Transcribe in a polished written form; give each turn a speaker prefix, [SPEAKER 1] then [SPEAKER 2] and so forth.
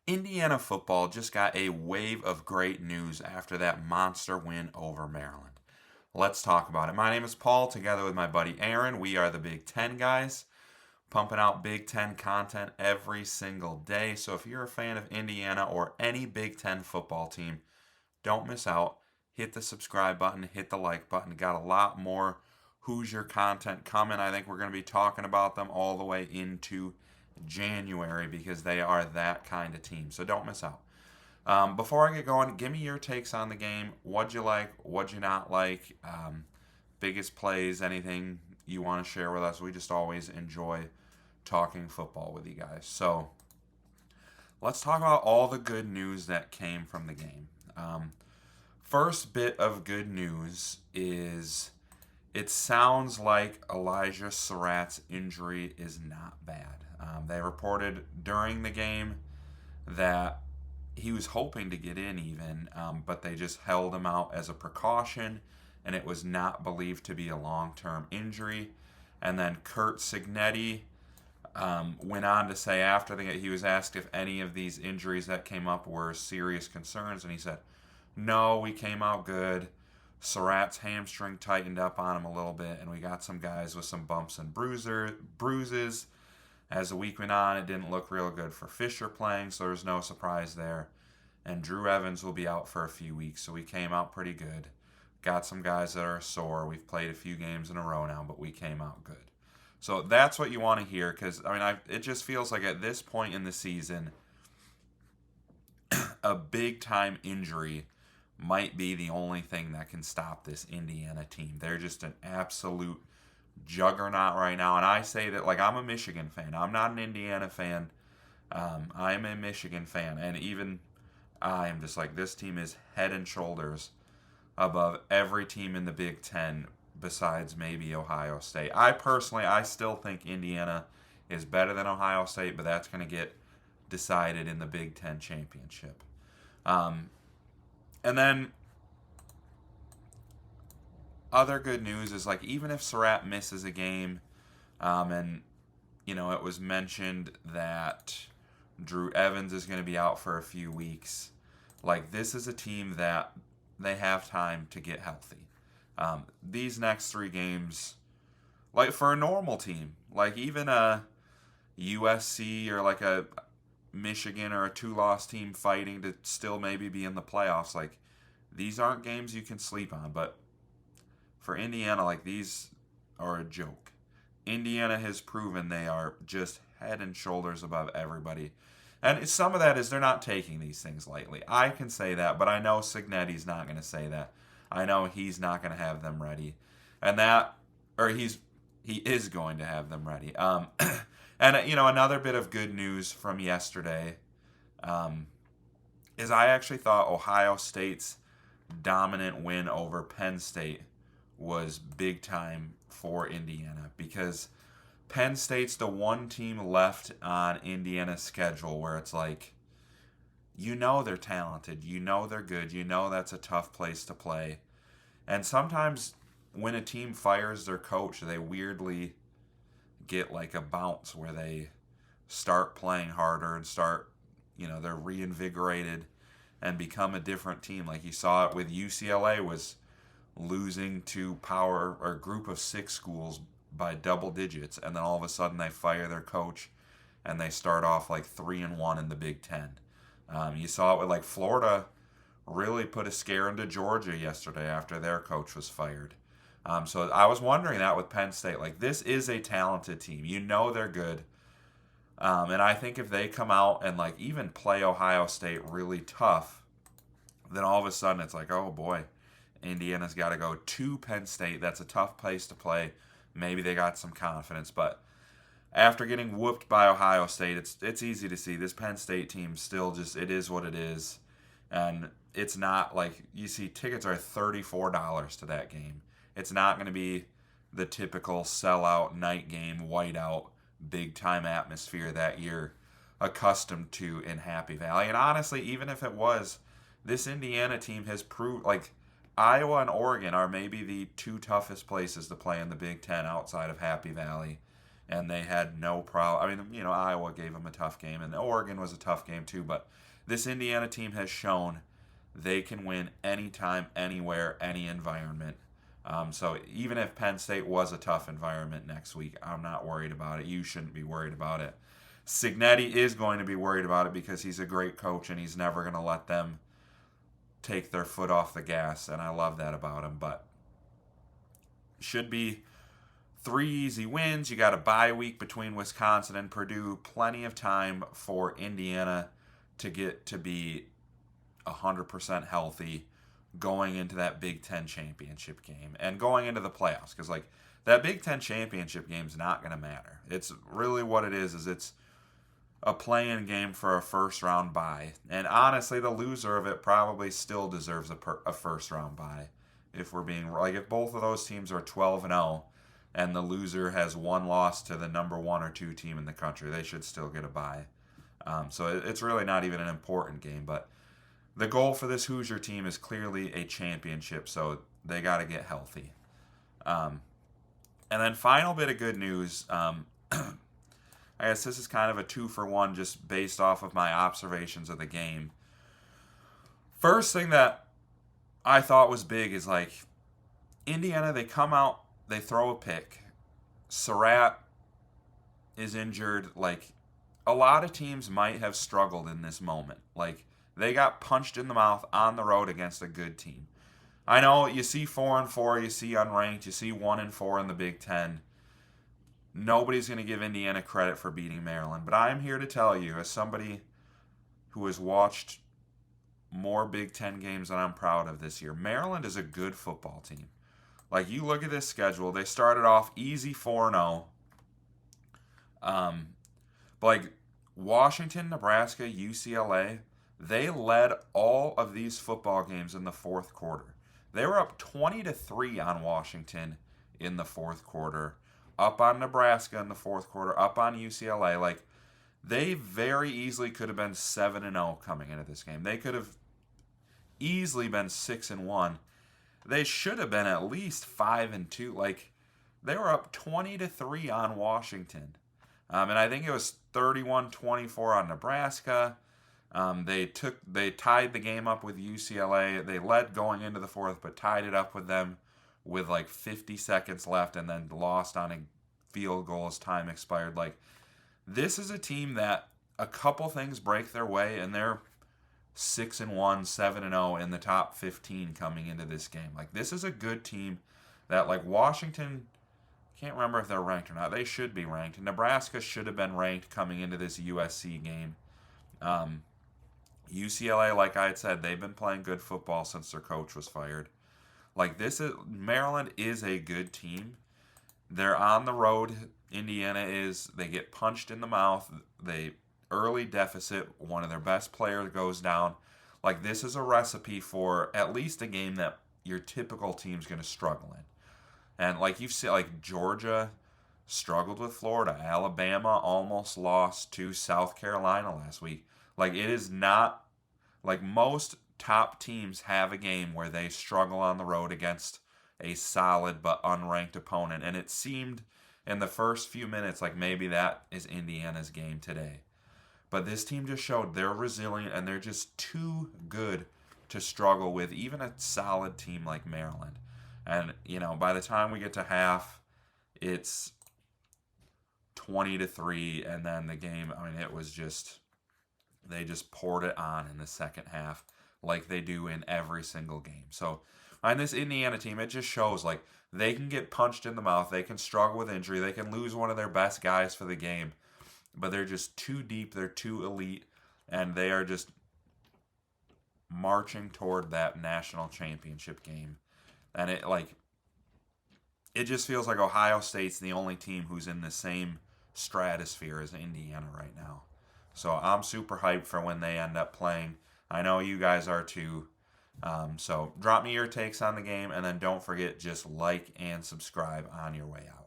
[SPEAKER 1] Indiana football just got a wave of great news after that monster win over Maryland. Let's talk about it. My name is Paul, together with my buddy Aaron. We are the Big Ten guys, pumping out Big Ten content every single day. So if you're a fan of Indiana or any Big Ten football team, don't miss out. Hit the subscribe button, hit the like button. Got a lot more Hoosier content coming. I think we're going to be talking about them all the way into January because they are that kind of team. So don't miss out. Before I get going, give me your takes on the game. What'd you like? What'd you not like? Biggest plays, anything you want to share with us. We just always enjoy talking football with you guys. So let's talk about all the good news that came from the game. First bit of good news is it sounds like Elijah Surratt's injury is not bad. They reported during the game that he was hoping to get in even, but they just held him out as a precaution, and it was not believed to be a long-term injury. And then Kurt Signetti went on to say after he was asked if any of these injuries that came up were serious concerns, and he said, no, we came out good. Surratt's hamstring tightened up on him a little bit, and we got some guys with some bumps and bruises. As the week went on, it didn't look real good for Fisher playing, so there's no surprise there. And Drew Evans will be out for a few weeks, so we came out pretty good. Got some guys that are sore. We've played a few games in a row now, but we came out good. So that's what you want to hear, because it just feels like at this point in the season, a big-time injury might be the only thing that can stop this Indiana team. They're just an absolute juggernaut right now. And I say that like I'm a Michigan fan. I'm not an Indiana fan. I'm a Michigan fan. And even I am just like, this team is head and shoulders above every team in the Big Ten besides maybe Ohio State. I still think Indiana is better than Ohio State, but that's going to get decided in the Big Ten championship. And then other good news is like even if Surratt misses a game, and it was mentioned that Drew Evans is going to be out for a few weeks. Like this is a team that they have time to get healthy. These next 3 games, like for a normal team, like even a USC or like a Michigan or a 2-loss team fighting to still maybe be in the playoffs, like these aren't games you can sleep on. But for Indiana, like these are a joke. Indiana has proven they are just head and shoulders above everybody. And some of that is they're not taking these things lightly. I can say that, but I know Signetti's not going to say that. I know he's not going to have them ready. He is going to have them ready. And another bit of good news from yesterday is I actually thought Ohio State's dominant win over Penn State was big time for Indiana because Penn State's the one team left on Indiana's schedule where it's like, they're talented, they're good, that's a tough place to play. And sometimes when a team fires their coach, they weirdly get like a bounce where they start playing harder and start, they're reinvigorated and become a different team. Like you saw it with UCLA was losing to power or group of 6 schools by double digits, and then all of a sudden they fire their coach and they start off like 3-1 in the Big Ten. You saw it with like Florida really put a scare into Georgia yesterday after their coach was fired. So I was wondering that with Penn State. Like, this is a talented team. They're good. And I think if they come out and, like, even play Ohio State really tough, then all of a sudden it's like, oh, boy, Indiana's got to go to Penn State. That's a tough place to play. Maybe they got some confidence. But after getting whooped by Ohio State, it's easy to see this Penn State team still just, it is what it is. And it's not like, you see tickets are $34 to that game. It's not going to be the typical sellout night game, whiteout, big-time atmosphere that you're accustomed to in Happy Valley. And honestly, even if it was, this Indiana team has proved, like, Iowa and Oregon are maybe the 2 toughest places to play in the Big Ten outside of Happy Valley. and they had no problem. I mean, Iowa gave them a tough game, and Oregon was a tough game too. But this Indiana team has shown they can win anytime, anywhere, any environment. So even if Penn State was a tough environment next week, I'm not worried about it. You shouldn't be worried about it. Signetti is going to be worried about it because he's a great coach and he's never going to let them take their foot off the gas, and I love that about him. But should be 3 easy wins. You got a bye week between Wisconsin and Purdue. Plenty of time for Indiana to get to be 100% healthy going into that Big Ten championship game and going into the playoffs. Because, that Big Ten championship game is not going to matter. It's really what it is it's a play-in game for a first-round bye. And honestly, the loser of it probably still deserves a first-round bye. If we're being if both of those teams are 12-0 and the loser has one loss to the number 1 or 2 team in the country, they should still get a bye. So it's really not even an important game. But the goal for this Hoosier team is clearly a championship, so they got to get healthy. And then final bit of good news. I guess this is kind of a 2-for-1 just based off of my observations of the game. First thing that I thought was big is Indiana, they come out, they throw a pick. Surratt is injured. A lot of teams might have struggled in this moment. They got punched in the mouth on the road against a good team. I know you see 4-4, you see unranked, you see 1-4 in the Big Ten. Nobody's going to give Indiana credit for beating Maryland, but I'm here to tell you, as somebody who has watched more Big Ten games than I'm proud of this year, Maryland is a good football team. You look at this schedule, they started off easy 4-0. Washington, Nebraska, UCLA, they led all of these football games in the fourth quarter. They were up 20-3 on Washington in the fourth quarter. Up on Nebraska in the fourth quarter, up on UCLA. They very easily could have been 7-0 coming into this game. They could have easily been 6-1. They should have been at least 5-2. They were up 20-3 on Washington. And I think it was 31-24 on Nebraska. They tied the game up with UCLA. They led going into the fourth, but tied it up with them with 50 seconds left and then lost on a field goal as time expired. This is a team that a couple things break their way and they're 6-1, 7-0 in the top 15 coming into this game. This is a good team that Washington, can't remember if they're ranked or not. They should be ranked. Nebraska should have been ranked coming into this USC game. UCLA, like I had said, they've been playing good football since their coach was fired. Maryland is a good team. They're on the road. Indiana is. They get punched in the mouth. They early deficit. One of their best players goes down. This is a recipe for at least a game that your typical team's going to struggle in. And you've seen, Georgia struggled with Florida. Alabama almost lost to South Carolina last week. It is not most top teams have a game where they struggle on the road against a solid but unranked opponent. And it seemed in the first few minutes maybe that is Indiana's game today. But this team just showed they're resilient and they're just too good to struggle with even a solid team like Maryland. And, by the time we get to half, it's 20-3. And then the game, it was just, they just poured it on in the second half like they do in every single game. So on this Indiana team, it just shows they can get punched in the mouth, they can struggle with injury, they can lose one of their best guys for the game, but they're just too deep, they're too elite, and they are just marching toward that national championship game. And it just feels like Ohio State's the only team who's in the same stratosphere as Indiana right now. So I'm super hyped for when they end up playing. I know you guys are too. So drop me your takes on the game, and then don't forget, just like and subscribe on your way out.